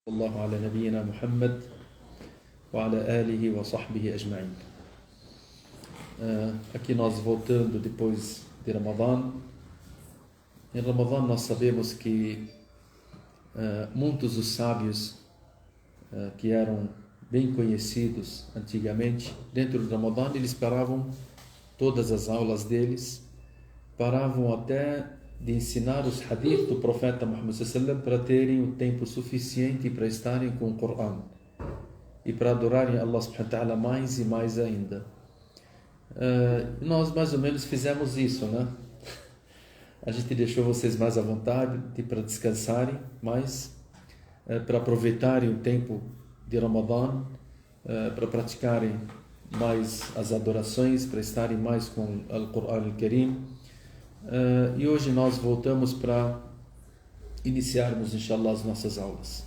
الله على نبينا محمد وعلى آله وصحبه أجمعين. Aqui nós voltando depois de Ramadã. Em Ramadã nós sabemos que muitos dos sábios que eram bem conhecidos antigamente, dentro do Ramadã eles paravam todas as aulas deles, paravam até de ensinar os hadith do profeta Muhammad sallallahu para terem o tempo suficiente para estarem com o Corão e para adorarem Allah subhanahu wa ta'ala mais e mais ainda. Nós mais ou menos fizemos isso, né? A gente deixou vocês mais à vontade para descansarem, mais para aproveitarem o tempo de Ramadã, para praticarem mais as adorações, para estarem mais com o Corão al-Karim. E hoje nós voltamos para iniciarmos, inshallah, as nossas aulas.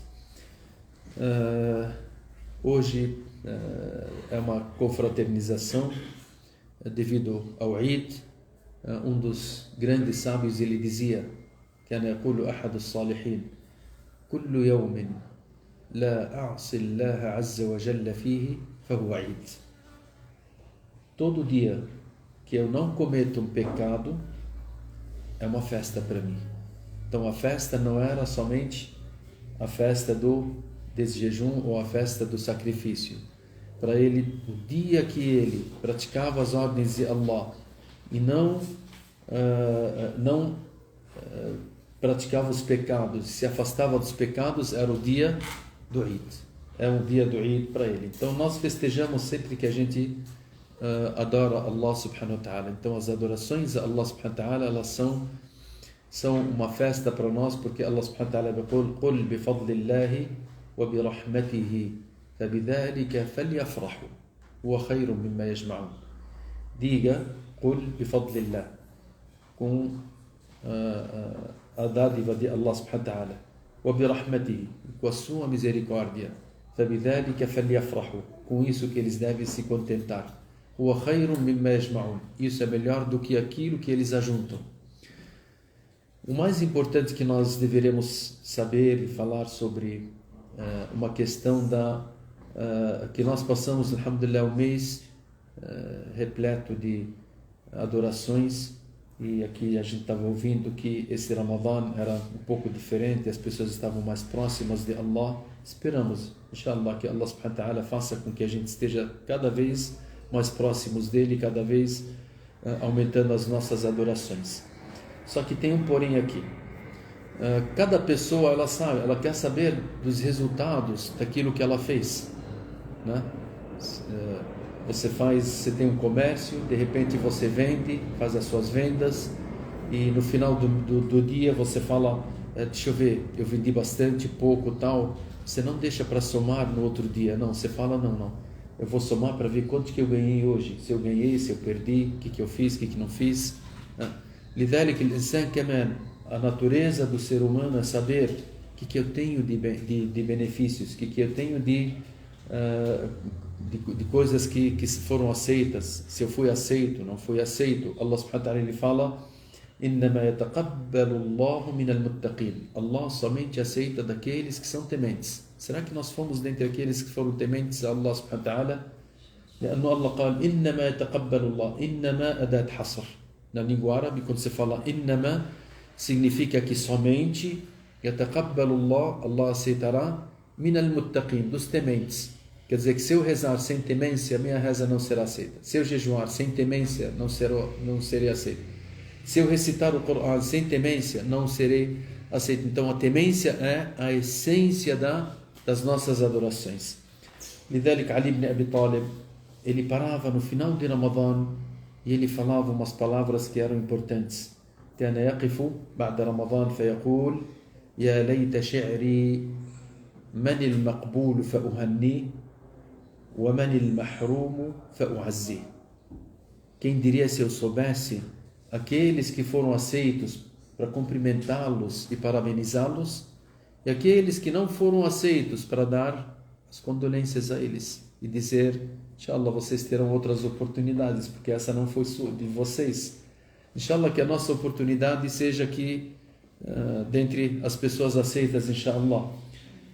Hoje é uma confraternização devido ao Eid. Um dos grandes sábios, ele dizia: كان يقول أحد الصالحين كل يوم لا أعصي الله عز وجل فيه فهو عيد. Todo dia que eu não cometo um pecado é uma festa para mim. Então a festa não era somente a festa desse jejum ou a festa do sacrifício. Para ele, o dia que ele praticava as ordens de Allah e não praticava os pecados, se afastava dos pecados, era o dia do Eid. É um dia do Eid para ele. Então nós festejamos sempre que a gente adora Allah subhanahu wa ta'ala. Então as adorações a Allah subhanahu wa ta'ala, elas são uma festa para nós, porque Allah subhanahu wa ta'ala diz: قُلْ بِفَضْلِ اللَّهِ وَبِرَحْمَتِهِ فَبِذَلِكَ فَلْيَفْرَحُوا هُوَ خَيْرٌ مِمَّا يَجْمَعُونَ. Diga: قُلْ بِفَضْلِ اللَّهِ, com a dádiva de Allah subhanahu wa ta'ala, وَبِرَحْمَتِهِ, com a sua misericórdia, فَبِذَلِكَ فَلْيَفْرَحُوا, com isso que eles devem se contentar. هُوَ خَيْرٌ مِمَّا يَجْمَعُونَ, isso é melhor do que aquilo que eles ajuntam. O mais importante que nós deveremos saber e falar sobre uma questão que nós passamos, alhamdulillah, um mês repleto de adorações, e aqui a gente estava ouvindo que esse Ramadã era um pouco diferente, as pessoas estavam mais próximas de Allah. Esperamos, inshallah, que Allah subhanahu wa ta'ala faça com que a gente esteja cada vez mais próximos dele, cada vez aumentando as nossas adorações. Só que tem um porém aqui. Cada pessoa, ela quer saber dos resultados daquilo que ela fez, né? Você tem um comércio, de repente você vende, faz as suas vendas, e no final do dia você fala: deixa eu ver, eu vendi bastante, pouco, tal. Você não deixa para somar no outro dia, não. Você fala: não, eu vou somar para ver quanto que eu ganhei hoje, se eu ganhei, se eu perdi, o que eu fiz, o que não fiz. لذلك الإنسان كمان, a natureza do ser humano é saber o que eu tenho de benefícios, o que eu tenho de coisas que foram aceitas, se eu fui aceito, não fui aceito. Allah subhanahu wa ta'ala, ele fala: إنما يتقبل الله من المتقين. Allah somente aceita daqueles que são tementes. Será que nós fomos dentre aqueles que foram tementes a Allah subhanahu wa ta'ala? لأنه الله قال إنما يتقبل الله. إنما أداة حصر. Na língua árabe, quando você fala إنما, significa que somente يتقبل الله, Allah aceitará من المتقين, dos tementes. Quer dizer que se eu rezar sem temência, minha reza não será aceita. Se eu jejuar sem temência, não serei aceito. Se eu recitar o Corão sem temência, não serei aceito. Então a temência é a essência das nossas adorações. لذلك Ali ibn Abi Talib, ele parava no final de Ramadã e ele falava umas palavras que eram importantes. كان يقف بعد رمضان فيقول: يا ليت شعري من المقبول فأهنيه ومن المحروم فأعزيه. Quem diria se eu soubesse aqueles que foram aceitos, para cumprimentá-los e parabenizá-los, e aqueles que não foram aceitos, para dar as condolências a eles e dizer: inshallah, vocês terão outras oportunidades, porque essa não foi de vocês. Inshallah, que a nossa oportunidade seja que dentre as pessoas aceitas, inshallah.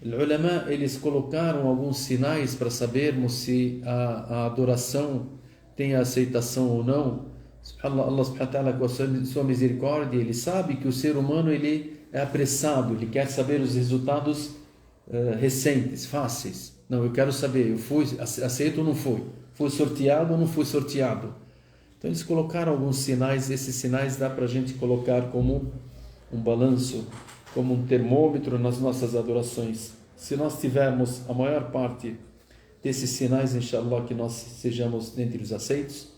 Os ulama, eles colocaram alguns sinais para sabermos se a adoração tem aceitação ou não. SubhanAllah, Allah subhanahu wa ta'ala, com a sua misericórdia, ele sabe que o ser humano ele é apressado, ele quer saber os resultados recentes, fáceis. Não, eu quero saber, eu fui aceito ou não fui? Fui sorteado ou não fui sorteado? Então eles colocaram alguns sinais, esses sinais dá para a gente colocar como um balanço, como um termômetro nas nossas adorações. Se nós tivermos a maior parte desses sinais, inshallah, que nós sejamos dentre os aceitos.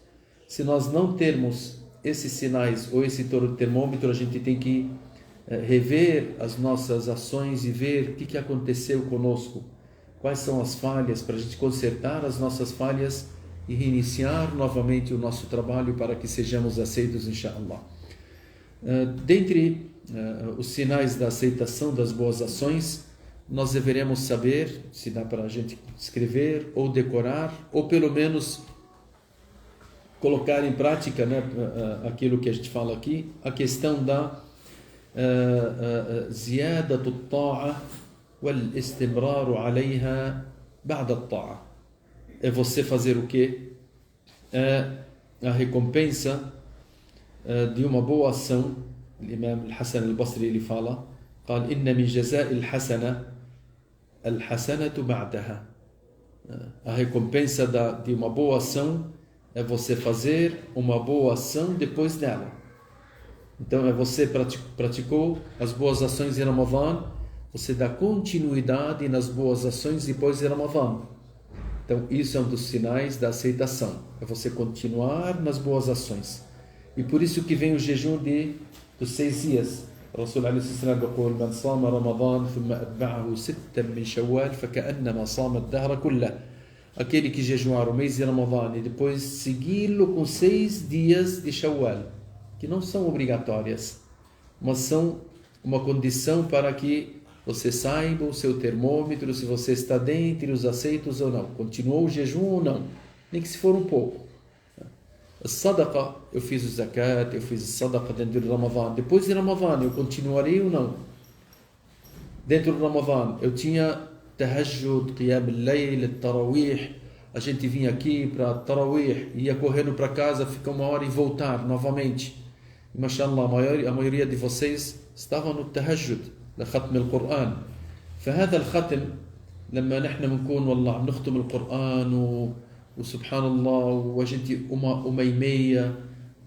Se nós não termos esses sinais ou esse termômetro, a gente tem que rever as nossas ações e ver o que aconteceu conosco, quais são as falhas, para a gente consertar as nossas falhas e reiniciar novamente o nosso trabalho para que sejamos aceitos, inshallah. Dentre os sinais da aceitação das boas ações, nós deveremos saber, se dá para a gente escrever ou decorar, ou pelo menos colocar em prática, né, aquilo que a gente fala aqui, a questão da زيادة الطاعة والاستمرار عليها بعد الطاعة. É você fazer o quê? É a recompensa de uma boa ação. O Imam Al-Hasan Al-Basri ele fala: قال إن من جزاء الحسنة الحسنة بعدها. A recompensa de uma boa ação é você fazer uma boa ação depois dela. Então, você praticou as boas ações em Ramadã, você dá continuidade nas boas ações depois de Ramadã. Então, isso é um dos sinais da aceitação, é você continuar nas boas ações. E por isso que vem o jejum dos 6 dias. O Rasul عليه الصلاة والسلام يقول من صام رمضان ثم أتبعه 6 من شوال فكأنما صام الدهر كله. Aquele que jejuar o mês de Ramadã e depois segui-lo com 6 dias de Shawwal, que não são obrigatórias, mas são uma condição para que você saiba o seu termômetro, se você está dentre os aceitos ou não, continuou o jejum ou não, nem que se for um pouco. A sadaqa, eu fiz o zakat, eu fiz a sadaqa dentro do Ramadã, depois de Ramadã eu continuarei ou não? Dentro do Ramadã eu tinha tahajjud, qiyam al-layl, tarawih, a gente vinha aqui para tarawih, ia correndo para casa, fica 1 hora e voltar novamente. E, mashallah, a maioria de vocês estavam no tahajjud, لختم القرآن. فهذا الختم لما نحن بنكون والله بنختم القرآن وسبحان الله وجدي uma e meia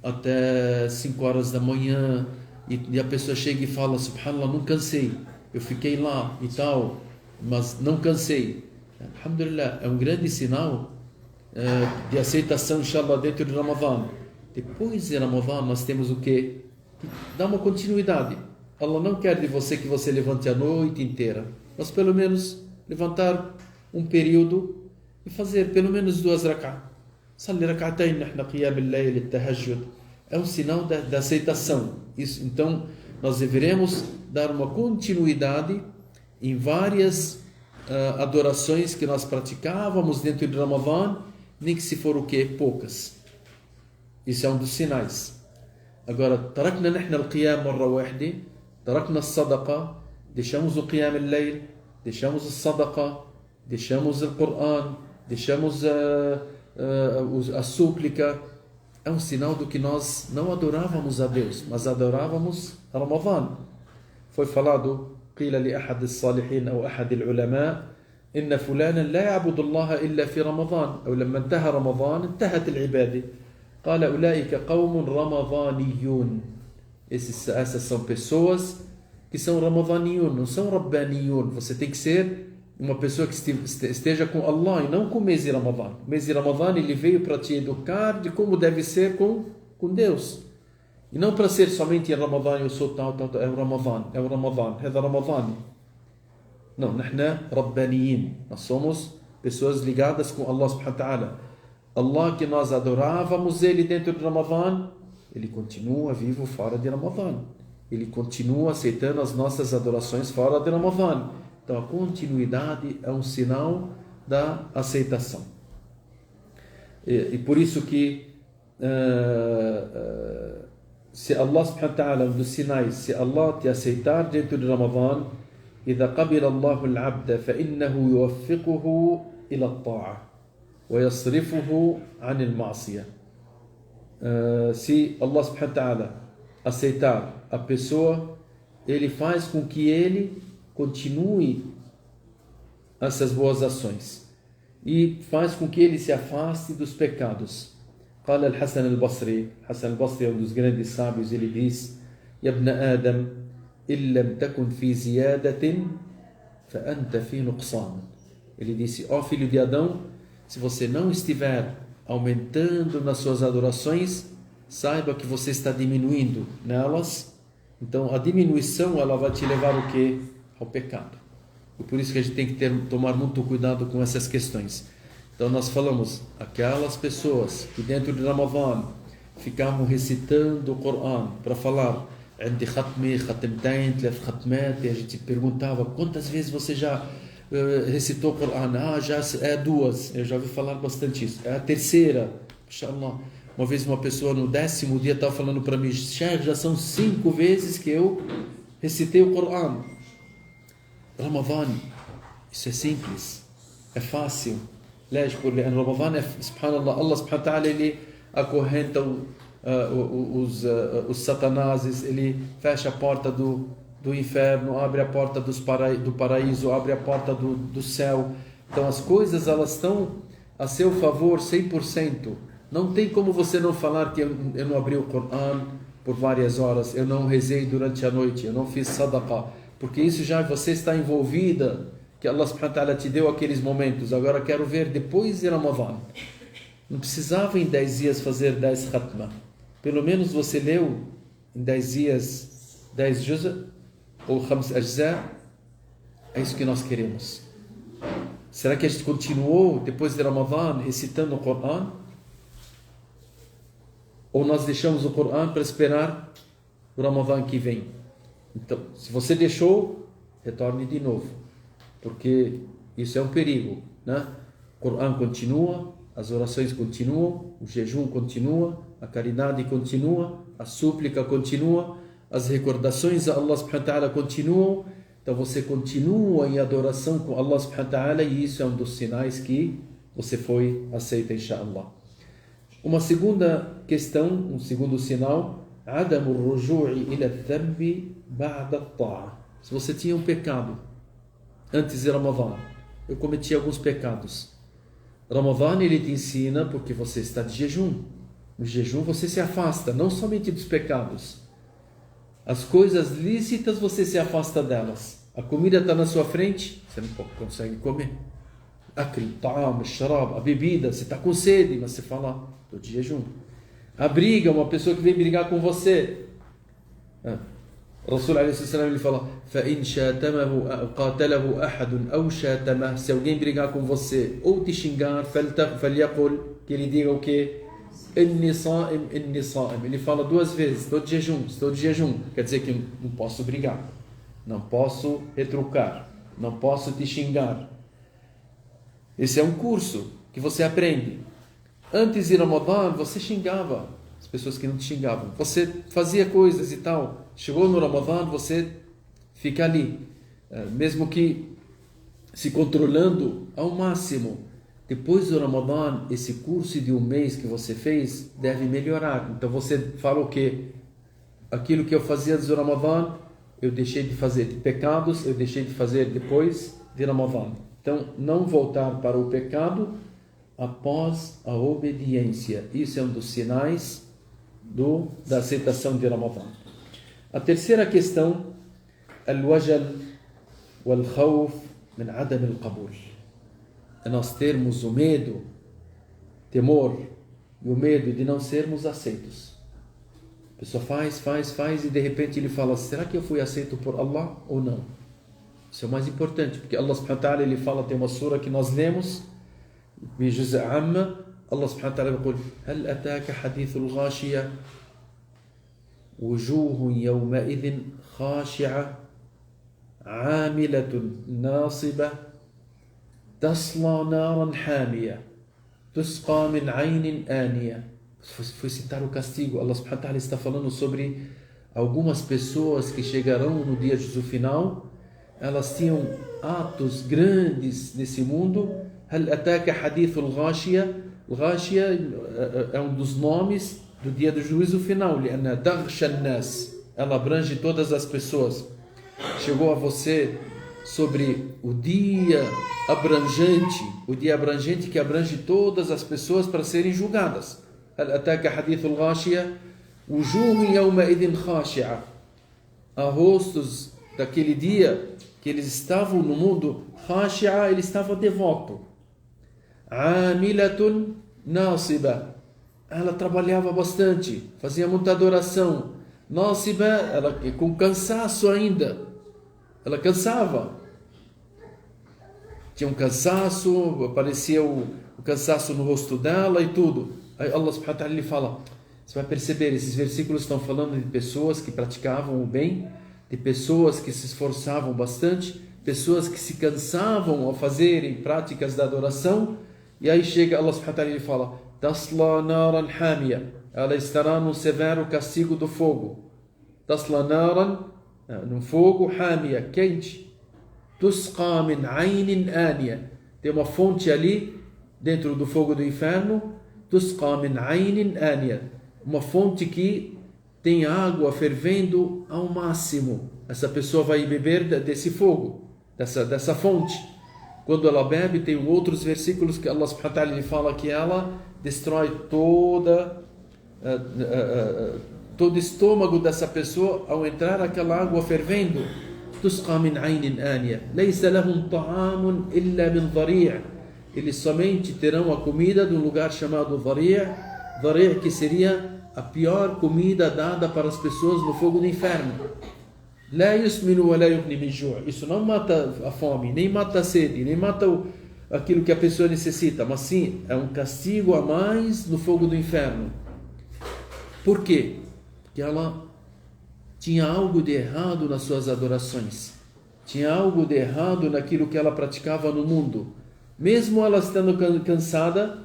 até 5 horas da manhã e a pessoa chega e fala: subhanallah, não cansei, eu fiquei lá e tal, mas não cansei. Alhamdulillah, é um grande sinal de aceitação, inshallah, dentro de Ramadã. Depois de Ramadã nós temos o quê? Dá uma continuidade. Allah não quer de você que você levante a noite inteira, mas pelo menos levantar um período e fazer pelo menos 2 rak'ah. Salli rak'atayn nahna qiyam al-layl at-tahajjud. É um sinal da aceitação. Isso, então, nós deveremos dar uma continuidade em várias adorações que nós praticávamos dentro de Ramadã, nem que se for o quê? Poucas. Isso é um dos sinais. Agora, tarakna nahna al-qiyam marra wahida, tarakna as-sadaqa, deixamos o qiyam al-layl, deixamos a sadaqa, deixamos o Coran, deixamos a súplica. É um sinal do que nós não adorávamos a Deus, mas adorávamos a Ramadã. Foi falado: قيل لأحد الصالحين أو أحد العلماء إن فلانا لا يعبد الله إلا في رمضان، أو لما انتهى رمضان انتهت العبادة. قال أولئك قوم رمضانيون. Essas são pessoas que são ramadaniun, não são rabbaniun. Você tem que ser uma pessoa que esteja com Allah e não com o mês de Ramadã. O mês de Ramadã ele veio para te educar de como deve ser com Deus. E não para ser somente em Ramadã, eu sou tal, é o Ramadã, é o Ramadã. Não, nahna rabbaniyin. Nós somos pessoas ligadas com Allah subhanahu wa ta'ala. Allah que nós adorávamos ele dentro de Ramadã, ele continua vivo fora de Ramadã. Ele continua aceitando as nossas adorações fora de Ramadã. Então a continuidade é um sinal da aceitação. E por isso que se Allah subhanahu wa ta'ala, um dos sinais, se Allah te aceitar dentro de Ramadã, إذا قبل الله العبد فإنه يوفقه إلى الطاعة ويصرفه عن المعصية. Se Allah subhanahu wa ta'ala aceitar a pessoa, ele faz com que ele continue essas boas ações e faz com que ele se afaste dos pecados. قال الحسن البصري, Hassan al-Basri é um dos grandes sábios, ele diz: يا ابن آدم إن لم تكن في زيادة فأنت في نقصان. Ele disse: ó filho de Adão, se você não estiver aumentando nas suas adorações, saiba que você está diminuindo nelas. Então a diminuição, ela vai te levar o quê? Ao pecado. E por isso que a gente tem que tomar muito cuidado com essas questões. Então nós falamos, aquelas pessoas que dentro de Ramadan ficavam recitando o Coran para falar عندي ختمة ختمتين ثلاث ختمات, e a gente perguntava: quantas vezes você já recitou o Coran? Já é duas. Eu já ouvi falar bastante isso. É a terceira. Inshallah. Uma vez uma pessoa no 10º dia estava falando para mim: Sheikh, já são 5 vezes que eu recitei o Coran. Ramadan, isso é simples, é fácil. ليش؟ porque em Ramadan, subhanallah, Allah subhanahu wa ta'ala, ele acorrenta os satanases, ele fecha a porta do inferno, abre a porta do paraíso, abre a porta do céu. Então as coisas, elas estão a seu favor 100%. Não tem como você não falar que eu não abri o Coran por várias horas, eu não rezei durante a noite, eu não fiz sadaqah, porque isso já você está envolvida, que Allah subhanahu wa ta'ala te deu aqueles momentos. Agora quero ver depois de Ramadan. Não precisava em 10 dias fazer 10 khatma. Pelo menos você leu em 10 dias 10 juz' ou 5 ajza'. É isso que nós queremos. Será que a gente continuou depois de Ramadan recitando o Coran? Ou nós deixamos o Coran para esperar o Ramadan que vem? Então, se você deixou, retorne de novo, porque isso é um perigo, né? O Coran continua, as orações continuam, o jejum continua, a caridade continua, a súplica continua, as recordações a Allah subhanahu wa ta'ala continuam. Então você continua em adoração com Allah subhanahu wa ta'ala, e isso é um dos sinais que você foi aceito, inshallah. Uma segunda questão, um segundo sinal: عدم الرجوع إلى الذنب بعد الطاعة. Se você tinha um pecado antes de Ramadan, eu cometi alguns pecados. Ramadan, ele te ensina, porque você está de jejum. No jejum você se afasta, não somente dos pecados. As coisas lícitas você se afasta delas. A comida está na sua frente, você não consegue comer. A bebida, você está com sede, mas você fala: estou de jejum. A briga, uma pessoa que vem brigar com você. O Rasul ele fala: فَإِنْ شَاتَمَهُ قَاتَلَهُ أَحَدٌ أَوْ شَاتَمَهُ. Se alguém brigar com você ou te xingar, فَلْيَقُلْ, que ele diga o quê? إِنِّي صَائِمْ إِنِّي صَائِمْ. Ele fala 2 vezes: estou de jejum. Quer dizer que não posso brigar, não posso retrucar, não posso te xingar. Esse é um curso que você aprende. Antes de Ramadan, você xingava as pessoas que não te xingavam. Você fazia coisas e tal. Chegou no Ramadan, você fica ali, mesmo que se controlando ao máximo. Depois do Ramadan, esse curso de 1 mês que você fez deve melhorar. Então você fala o quê? Aquilo que eu fazia antes do Ramadan, eu deixei de fazer. De pecados, eu deixei de fazer depois de Ramadan. Então, não voltar para o pecado após a obediência. Isso é um dos sinais da aceitação de Ramadan. A terceira questão: al-wajal wal-khawf min adam al-qabul. É nós termos o medo, temor e o medo de não sermos aceitos. A pessoa faz e de repente ele fala: será que eu fui aceito por Allah ou não? Isso é o mais importante, porque Allah subhanahu wa ta'ala, ele fala, tem uma sura que nós lemos, بجزء عامة, Allah subhanahu wa ta'ala يقول: هل أتاك حديث الغاشية وجوه يومئذ خاشعة عاملة ناصبة تصلى نارا حامية تسقى من عين آنية. Foi citar o castigo. Allah subhanahu wa ta'ala está falando sobre algumas pessoas que chegarão no dia do final, elas tinham atos grandes nesse mundo. هل أتاك حديث الغاشية. الغاشية é um dos nomes do dia do juízo final. لأنها تغشى الناس. Ela abrange todas as pessoas. Chegou a você sobre o dia abrangente que abrange todas as pessoas para serem julgadas. هل أتاك حديث الغاشية. وجوه يومئذ خاشعة. A rostos daquele dia que eles estavam no mundo, khashi'a, ele estava devoto. Amilatun nasiba. Ela trabalhava bastante, fazia muita adoração. Nasiba, ela com cansaço ainda. Ela cansava. Tinha um cansaço, aparecia o cansaço no rosto dela e tudo. Aí Allah subhanahu wa ta'ala lhe fala, você vai perceber, esses versículos estão falando de pessoas que praticavam o bem, de pessoas que se esforçavam bastante, pessoas que se cansavam ao fazerem práticas da adoração, e aí chega Allah subhanahu wa ta'ala e ele fala, Tasla naran hamia, ela estará num severo castigo do fogo. Tasla naran, num fogo hamia, quente. Tusqa min aynin ania, tem uma fonte ali, dentro do fogo do inferno, Tusqa min aynin ania, uma fonte que tem água fervendo ao máximo. Essa pessoa vai beber desse fogo, dessa fonte. Quando ela bebe, tem outros versículos que Allah subhanahu wa ta'ala lhe fala que ela destrói todo o estômago dessa pessoa ao entrar aquela água fervendo. Tusqa min aynin ania, laysa lahum ta'amun illa min dhari'. Eles somente terão a comida de um lugar chamado dhari', que seria a pior comida dada para as pessoas no fogo do inferno. La yusminu wa la yughni min ju'. Isso não mata a fome, nem mata a sede, nem mata aquilo que a pessoa necessita, mas sim é um castigo a mais no fogo do inferno. Por quê? Porque ela tinha algo de errado nas suas adorações, tinha algo de errado naquilo que ela praticava no mundo, mesmo ela estando cansada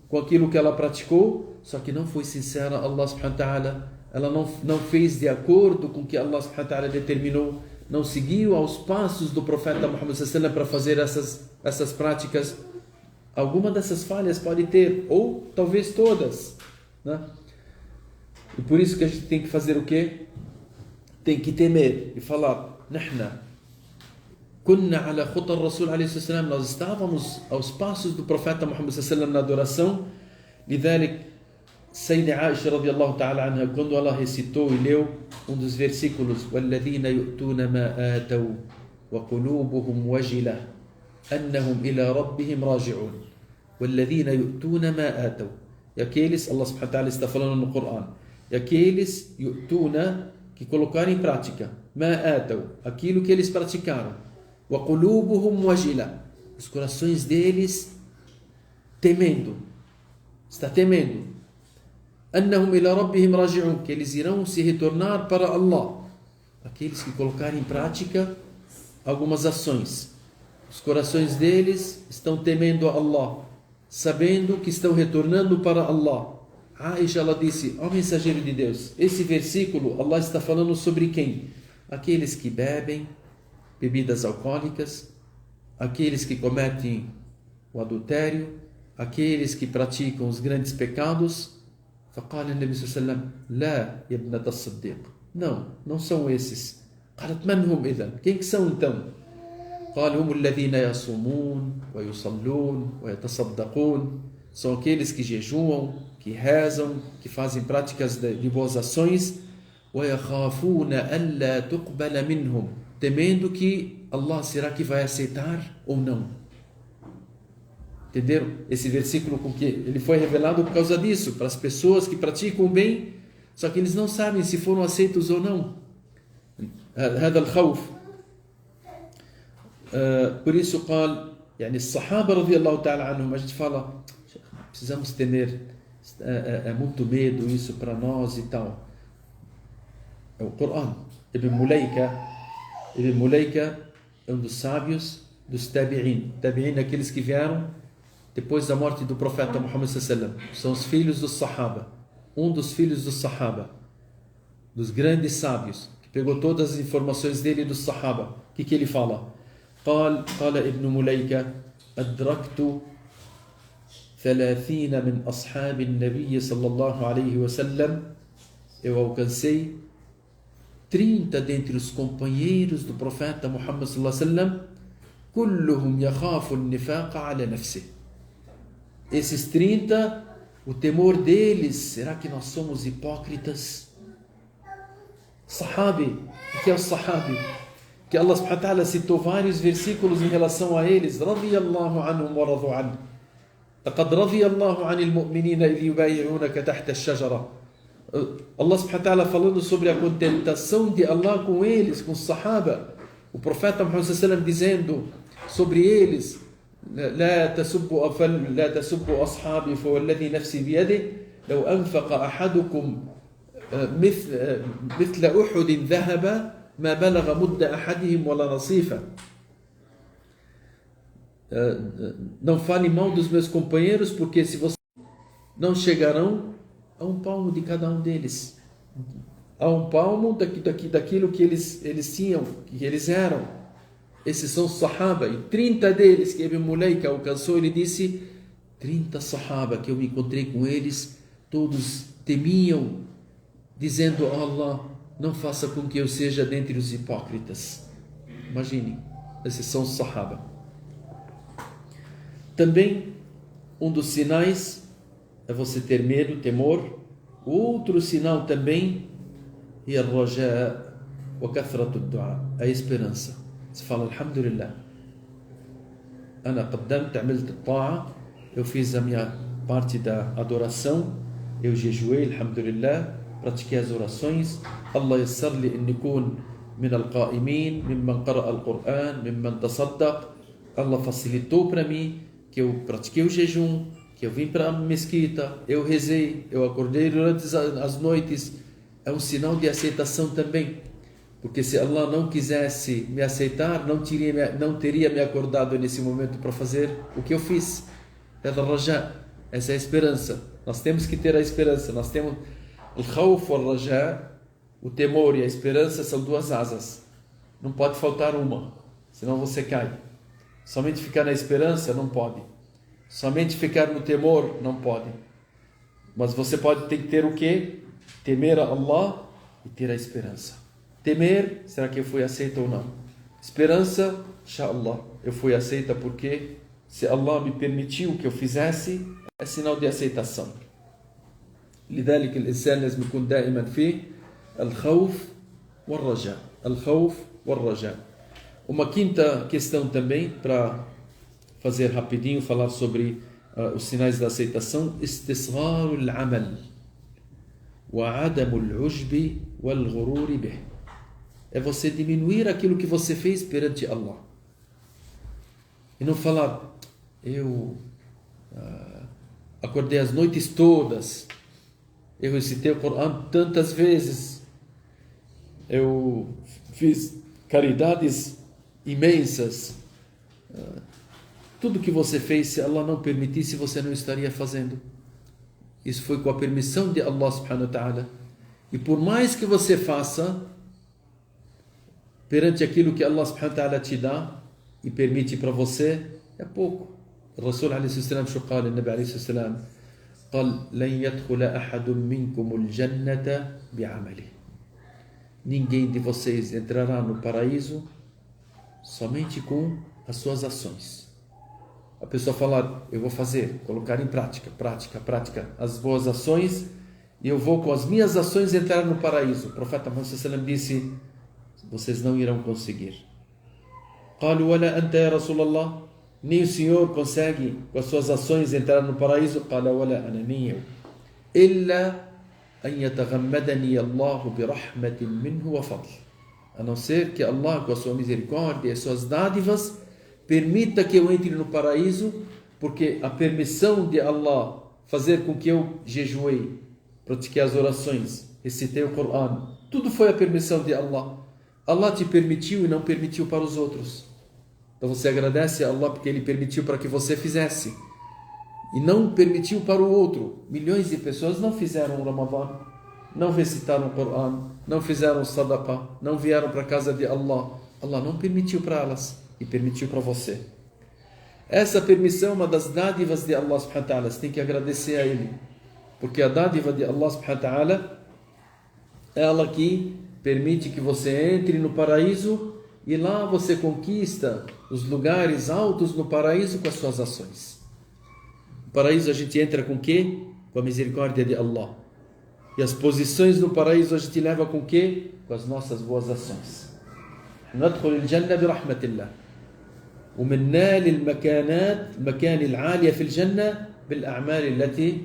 com aquilo que ela praticou, só que não foi sincera a Allah subhanahu wa ta'ala, ela não fez de acordo com o que Allah subhanahu wa ta'ala determinou, não seguiu aos passos do profeta Muhammad sallallahu alaihi wasallam para fazer essas práticas. Alguma dessas falhas pode ter, ou talvez todas, né? E por isso que a gente tem que fazer o quê? Tem que temer e falar, Nahna kunna ala khuta ar-rasul alayhi salam, nós estávamos aos passos do profeta Muhammad sallallahu alaihi wasallam na adoração. لذلك Sayyida Aisha radiyallahu ta'ala anha, quando ela recitou e leu um dos versículos, وَالَّذِينَ يُؤْتُونَ مَا آتَوْا وَقُلُوبُهُمْ وَجِلَةٌ أَنَّهُمْ إِلَى رَبِّهِمْ رَاجِعُونَ. وَالَّذِينَ يُؤْتُونَ مَا آتَوْا. E aqueles, Allah subhanahu wa ta'ala está falando no Coran, e aqueles yu'tuna, que colocaram em prática, مَا آتَوْا, aquilo que eles praticaram, وَقُلُوبُهُمْ وَجِلَةٌ, os corações deles temendo, está temendo, أنهم إلى ربهم راجعون, que eles irão se retornar para Allah. Aqueles que colocarem em prática algumas ações, os corações deles estão temendo a Allah, sabendo que estão retornando para Allah. Aisha, ela disse, ó mensageiro de Deus, esse versículo Allah está falando sobre quem? Aqueles que bebem bebidas alcoólicas, aqueles que cometem o adultério, aqueles que praticam os grandes pecados. فقال النبي صلى الله عليه وسلم لا يا ابنة الصديق, não são esses. قالت من هم إذن, quem que são então? قال هم الذين يصومون ويصلون ويتصدقون, são aqueles que jejuam, que rezam, que fazem práticas de boas ações. ويخافون ألا تقبل منهم, temendo que Allah, será que vai aceitar ou não? Entenderam? Esse versículo com que ele foi revelado por causa disso, para as pessoas que praticam o bem, só que eles não sabem se foram aceitos ou não. هذا الخوف. Por isso, قال, يعني الصحابة رضي الله تعالى عنهم, a gente fala, precisamos temer, é muito medo isso para nós e tal. É o Coran. Ibn Mulaika é um dos sábios dos tabi'in. Tabi'in, aqueles que vieram depois da morte do profeta Muhammad sallallahu alaihi wasallam, são os filhos dos Sahaba. Um dos filhos dos Sahaba, dos grandes sábios, que pegou todas as informações dele dos Sahaba. O que ele fala? قال ابن مليكة أدركت 30 من أصحاب النبي صلى الله عليه وسلم. Eu alcancei 30 dentre os companheiros do profeta Muhammad sallallahu alaihi wasallam. كلهم يخاف النفاق على نفسه. Esses 30, o temor deles, será que nós somos hipócritas? Sahabi, o que é o sahabi? Que Allah subhanahu wa ta'ala citou vários versículos em relação a eles. رضي الله عنهم ورضوا عنه. لقد رضي الله عن المؤمنين إذ يبايعونك تحت الشجرة. Allah subhanahu wa ta'ala falando sobre a contentação de Allah com eles, com os sahaba. O profeta Muhammad sallallahu alaihi wasallam dizendo sobre eles: لا تسبوا أصحابي فوالذي نفسي بيده لو أنفق أحدكم مثل أحد ذهب ما بلغ مد أحدهم ولا نصيفا. Não fale mal dos meus companheiros, porque se vocês não chegarão a um palmo de cada um deles, a um palmo daquilo que eles tinham, que eles eram. Esses são os sahaba, e 30 deles que Ibn Mulaika alcançou, ele disse: 30 sahaba que eu me encontrei com eles, todos temiam, dizendo: Allah, não faça com que eu seja dentre os hipócritas. Imagine, esses são os sahaba. Também, um dos sinais é você ter medo, temor. Outro sinal também é al-raja wa kathratu ad-du'a, a esperança. Você fala: Alhamdulillah, ana qaddamtu, عملت الطاعة, eu fiz a minha parte da adoração, eu jejuei, Alhamdulillah, pratiquei as orações. Allah yassar li an nikun min al-qa'imin, mimman qara'a al-Qur'an, mimman tasaddaq. Allah facilitou para mim que eu pratiquei o jejum, que eu vim para a mesquita, eu rezei, eu acordei durante as noites. É um sinal de aceitação também, porque se Allah não quisesse me aceitar, não teria me acordado nesse momento para fazer o que eu fiz. Essa é a esperança. Nós temos que ter a esperança. Nós temos o khawf wal raja, o temor e a esperança são duas asas. Não pode faltar uma, senão você cai. Somente ficar na esperança não pode. Somente ficar no temor não pode. Mas você tem que ter o quê? Temer a Allah e ter a esperança. Temer, será que eu fui aceita ou não? Esperança, inshallah, eu fui aceita porque se Allah me permitiu que eu fizesse, é sinal de aceitação. لذلك الإنسان لازم يكون دائما فيه الخوف والرجاء. الخوف والرجاء. Uma quinta questão também, para fazer rapidinho, falar sobre os sinais da aceitação. استصغار العمل وعدم العجب والغرور به. É você diminuir aquilo que você fez perante Allah. E não falar: eu acordei as noites todas, eu recitei o Corão tantas vezes, eu fiz caridades imensas. Tudo que você fez, se Allah não permitisse, você não estaria fazendo. Isso foi com a permissão de Allah subhanahu wa ta'ala. E por mais que você faça, perante aquilo que Allah subhanahu wa ta'ala te dá e permite para você, é pouco. O Rasul عليه الصلاة والسلام شو قال النبي عليه الصلاة والسلام قال لن يدخل أحد منكم الجنة بعمله. Ninguém de vocês entrará no paraíso somente com as suas ações. A pessoa falar: eu vou fazer, colocar em prática as boas ações, e eu vou com as minhas ações entrar no paraíso. O profeta Muhammad sallallahu alaihi wasallam disse: vocês não irão conseguir. قالوا ولا أنت يا رسول الله, nem o Senhor consegue com as suas ações entrar no paraíso. قال ولا أنا, nem eu. إلا أن يتغمدني الله برحمة منه وفضل. A não ser que Allah, com a sua misericórdia e as suas dádivas, permita que eu entre no paraíso, porque a permissão de Allah fazer com que eu jejuei, pratiquei as orações, recitei o Corão, tudo foi a permissão de Allah. Allah te permitiu e não permitiu para os outros. Então você agradece a Allah porque Ele permitiu para que você fizesse e não permitiu para o outro. Milhões de pessoas não fizeram o Ramadã, não recitaram o Corão, não fizeram Sadaqah, não vieram para a casa de Allah. Allah não permitiu para elas. e permitiu para você. Essa permissão é uma das dádivas de Allah subhanahu wa ta'ala. Você tem que agradecer a Ele. Porque a dádiva de Allah subhanahu wa ta'ala é ela que permite que você entre no paraíso e lá você conquista os lugares altos no paraíso com as suas ações. No paraíso a gente entra com o quê? Com a misericórdia de Allah. E as posições no paraíso a gente leva com o quê? Com as nossas boas ações. ندخل الجنة برحمة الله ومن نال المكان العالية في الجنة بالأعمال التي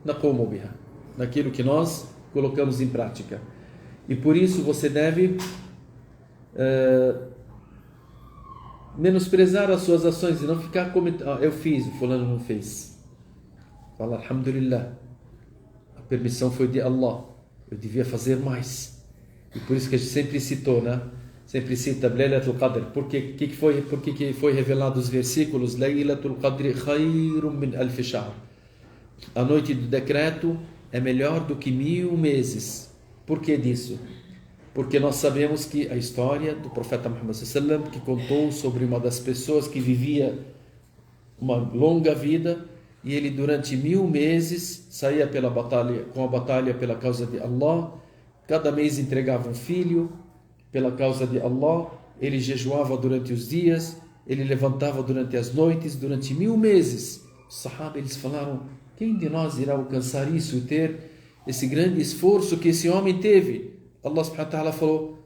نقوم بها, naquilo que nós colocamos em prática. E por isso você deve menosprezar as suas ações e não ficar comentando, eu fiz, o fulano não fez. Fala, alhamdulillah, a permissão foi de Allah, eu devia fazer mais. E por isso que a gente sempre citou, né? Sempre cita Laylatul Qadr. Por que foi revelado os versículos Laylatul Qadr khayrun min alf shahr? A noite do decreto é melhor do que 1000 meses. Por que disso? Porque nós sabemos que a história do profeta Muhammad sallallahu alaihi wasallam, que contou sobre uma das pessoas que vivia uma longa vida, e ele durante 1000 meses saía com a batalha pela causa de Allah, cada mês entregava um filho pela causa de Allah, ele jejuava durante os dias, ele levantava durante as noites, durante 1000 meses. Os sahaba, eles falaram, quem de nós irá alcançar isso e ter esse grande esforço que esse homem teve? Allah subhanahu wa ta'ala falou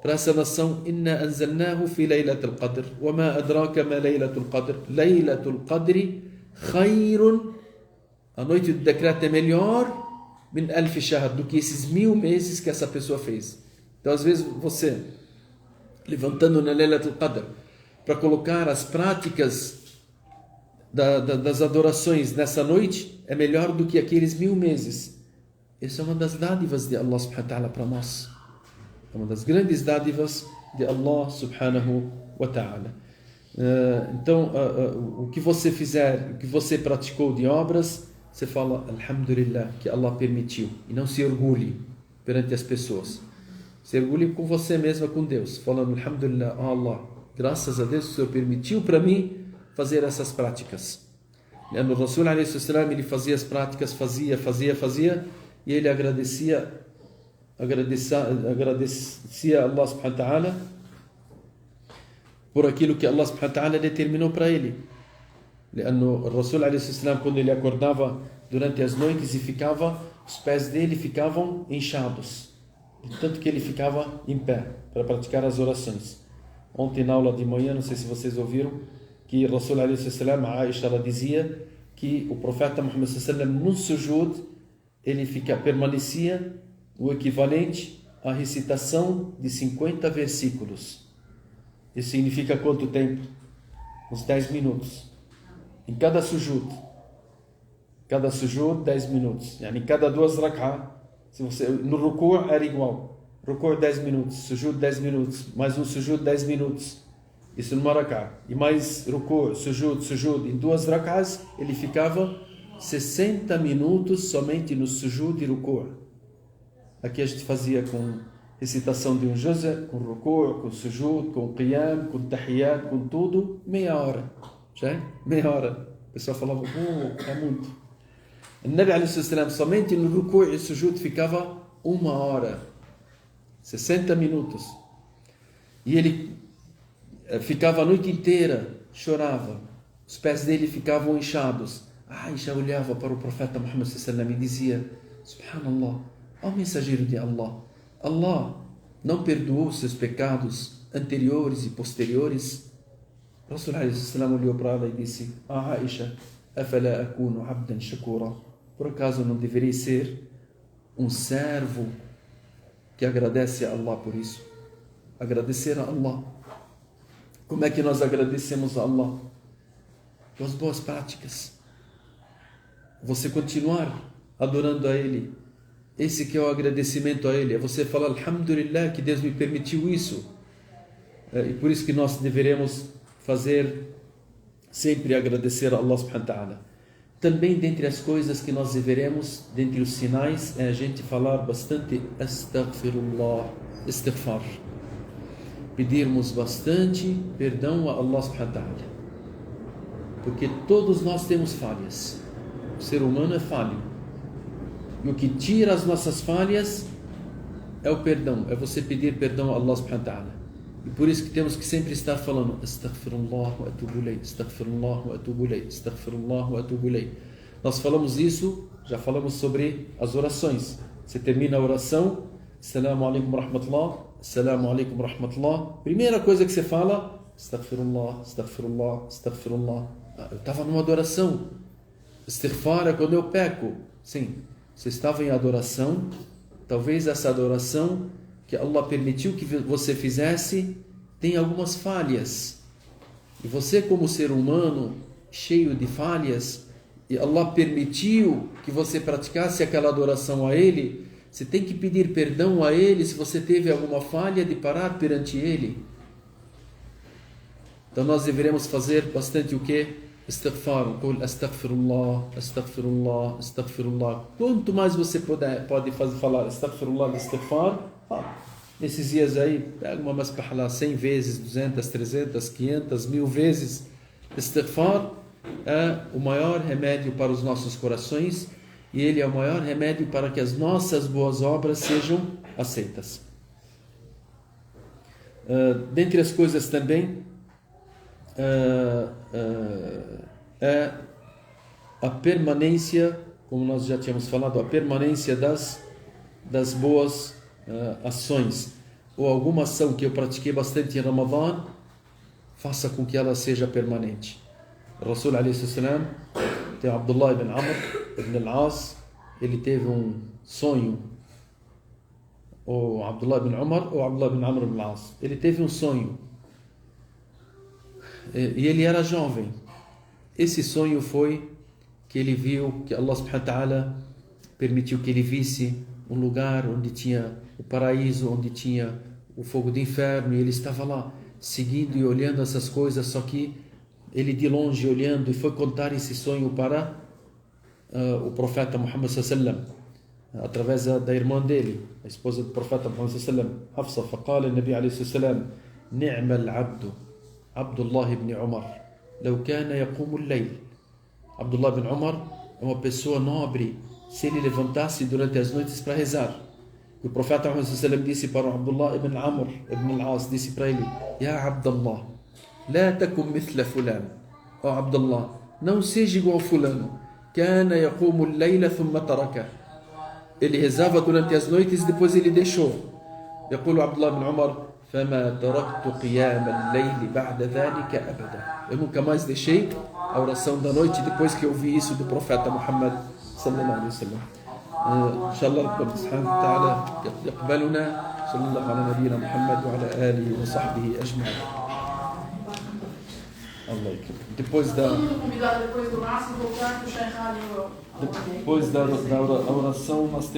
para essa nação, Inna anzalnahu fi laylatul qadr, wa ma adraka ma laylatul qadr, laylatul qadri khayrun, a noite do decreto é melhor min alf shahr, do que esses 1000 meses que essa pessoa fez. Então, às vezes, você, levantando na Laylatul Qadr, para colocar as práticas das adorações nessa noite, é melhor do que aqueles 1000 meses. Essa é uma das dádivas de Allah subhanahu wa ta'ala para nós. É uma das grandes dádivas de Allah subhanahu wa ta'ala. Então, o que você fizer, o que você praticou de obras, você fala, alhamdulillah, que Allah permitiu. E não se orgulhe perante as pessoas. Se orgulhe com você mesma, com Deus, falando, alhamdulillah, oh Allah, graças a Deus que o Senhor permitiu para mim fazer essas práticas. O Rasul ﷺ, ele fazia as práticas, fazia, e ele agradecia a Allah subhanahu wa ta'ala por aquilo que Allah subhanahu wa ta'ala determinou para ele. O Rasul ﷺ, quando ele acordava durante as noites e os pés dele ficavam inchados, de tanto que ele ficava em pé para praticar as orações. Ontem na aula de manhã, não sei se vocês ouviram, que o Rasul ﷺ, a Aisha, ela dizia que o profeta Muhammad ﷺ, no sujud, ele permanecia o equivalente à recitação de 50 versículos. Isso significa quanto tempo? Uns 10 minutos. Em cada sujud, 10 minutos. Em cada 2 rak'ah, no ruku' era igual. Ruku' 10 minutos, sujud 10 minutos, mais um sujud 10 minutos. Isso no rak'ah. E mais ruku', sujud. Em 2 rak'ahs, ele ficava 60 minutos somente no sujud e ruku'. Aqui a gente fazia com recitação de um juz', com ruku', com sujud, com qiyam, com tahiyat, com tudo, meia hora. Já é? Meia hora. O pessoal falava, é muito. O Nabi ﷺ, somente no ruku' e sujud ficava 1 hora, 60 minutos. E ele ficava a noite inteira, chorava. Os pés dele ficavam inchados. Aisha olhava para o profeta Muhammad ﷺ e dizia, Subhanallah, ó mensageiro de Allah, Allah não perdoou seus pecados anteriores e posteriores? O Rasul ﷺ olhou para ela e disse, Aisha, afala akunu abdan shakura. Por acaso não deveria ser um servo que agradece a Allah por isso? Agradecer a Allah. Como é que nós agradecemos a Allah? Com as boas práticas. Você continuar adorando a Ele. Esse que é o agradecimento a Ele. É você falar, alhamdulillah, que Deus me permitiu isso. E por isso que nós deveremos fazer sempre agradecer a Allah subhanahu wa ta'ala. Também dentre as coisas que nós deveremos, dentre os sinais, é a gente falar bastante astaghfirullah, istighfar. pedirmos bastante perdão a Allah subhanahu wa ta'ala. Porque todos nós temos falhas. O ser humano é falho. E o que tira as nossas falhas é o perdão. É você pedir perdão a Allah subhanahu wa ta'ala. E por isso que temos que sempre estar falando Astaghfirullah wa atubu ilayh, Astaghfirullah wa atubu ilayh, Astaghfirullah wa atubu ilayh. Nós falamos isso, já falamos sobre as orações. Você termina a oração, Assalamu alaikum wa rahmatullah, Assalamu alaikum wa rahmatullah. Primeira coisa que você fala, Astaghfirullah, Astaghfirullah, Astaghfirullah. Eu estava numa adoração. Istighfar é quando eu peco. Sim, você estava em adoração. Talvez essa adoração que Allah permitiu que você fizesse tem algumas falhas. E você, como ser humano, cheio de falhas, e Allah permitiu que você praticasse aquela adoração a Ele, você tem que pedir perdão a Ele se você teve alguma falha, de parar perante Ele. Então nós deveremos fazer bastante o quê? Istighfar, astaghfirullah, astaghfirullah, astaghfirullah. Quanto mais você pode falar astaghfirullah, istighfar, nesses dias aí, pega uma masbah 100 vezes, 200, 300, 500, 1000 vezes. Istighfar é o maior remédio para os nossos corações e ele é o maior remédio para que as nossas boas obras sejam aceitas. Dentre as coisas também, é a permanência, como nós já tínhamos falado, a permanência das boas ações, ou alguma ação que eu pratiquei bastante em Ramadã, faça com que ela seja permanente. O Rasul alayhi salam, tem Abdullah ibn Amr ibn al-As, ele teve um sonho, ou Abdullah ibn Umar ou Abdullah ibn Amr ibn al-As, ele teve um sonho e ele era jovem. Esse sonho foi que ele viu que Allah subhanahu wa ta'ala permitiu que ele visse um lugar onde tinha o paraíso, onde tinha o fogo do inferno, e ele estava lá seguindo e olhando essas coisas, só que ele de longe olhando, e foi contar esse sonho para o profeta Muhammad sallallahu alaihi wasallam, através da irmã dele, a esposa do profeta Muhammad sallallahu alaihi wasallam, Hafsa. فقال النبي عليه الصلاة والسلام نعم العبد عبد الله بن عمر لو كان يقوم الليل. Abdullah ibn Umar é uma pessoa nobre se ele levantasse durante as noites para rezar. E o profeta Muhammad sallallahu alaihi wasallam disse para o Abdullah ibn Amr ibn al-As, disse para ele: Ya Abdullah, la takum mithla fulan. Oh Abdullah, não seja igual fulano. Kana yaqumu al-layla thumma taraka. Ele rezava durante as noites e depois ele deixou. يقول عبد الله بن عمر فما تركت قيام الليل بعد ذلك أبدا. Eu nunca mais deixei a oração da noite depois que eu vi isso do profeta Muhammad sallallahu alaihi wasallam. إن شاء الله ربنا سبحانه وتعالى يقبلنا. صلى الله على نبينا محمد وعلى آله وصحبه أجمعين. الله يكرمك. Depois da oração nós temos